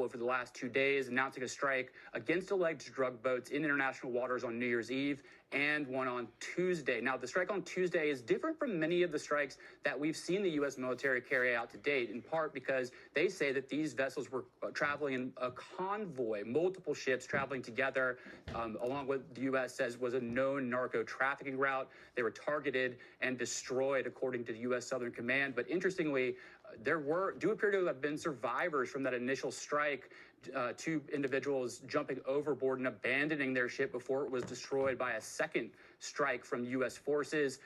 over the last 2 days, announcing a strike against alleged drug boats in international waters on New Year's Eve and one on Tuesday. Now, the strike on Tuesday is different from many of the strikes that we've seen the U.S. military carry out to date, in part because they say that these vessels were traveling in a convoy, multiple ships traveling together along what the U.S. says was a known narco trafficking route. They were targeted and destroyed, according to the U.S. Southern Command. But interestingly, there do appear to have been survivors from that initial strike, two individuals jumping overboard and abandoning their ship before it was destroyed by a second strike from U.S. forces.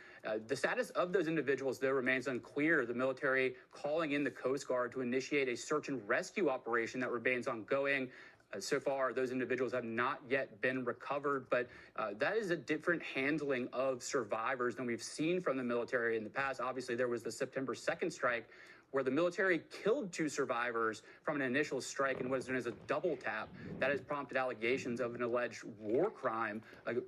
The status of those individuals, though, remains unclear. The military calling in the Coast Guard to initiate a search and rescue operation that remains ongoing. So far, those individuals have not yet been recovered, but that is a different handling of survivors than we've seen from the military in the past. Obviously, there was the September 2nd strike, where the military killed 2 survivors from an initial strike in what is known as a double tap. That has prompted allegations of an alleged war crime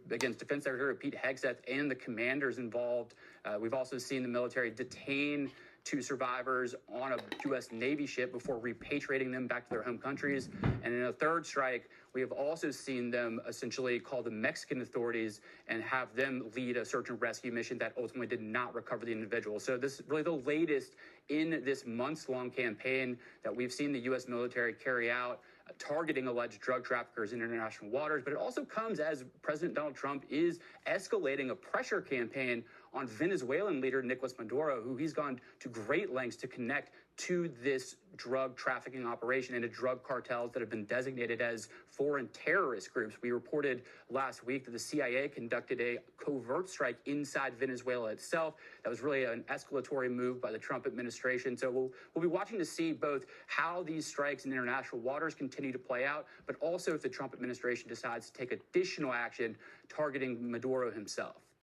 against Defense Secretary Pete Hegseth and the commanders involved. We've also seen the military detain 2 survivors on a U.S. Navy ship before repatriating them back to their home countries. And in a third strike, we have also seen them essentially call the Mexican authorities and have them lead a search and rescue mission that ultimately did not recover the individual. So this is really the latest in this months-long campaign that we've seen the U.S. military carry out, targeting alleged drug traffickers in international waters. But it also comes as President Donald Trump is escalating a pressure campaign on Venezuelan leader Nicolas Maduro, who he's gone to great lengths to connect to this drug trafficking operation and to drug cartels that have been designated as foreign terrorist groups. We reported last week that the CIA conducted a covert strike inside Venezuela itself. That was really an escalatory move by the Trump administration. So we'll be watching to see both how these strikes in international waters continue to play out, but also if the Trump administration decides to take additional action targeting Maduro himself.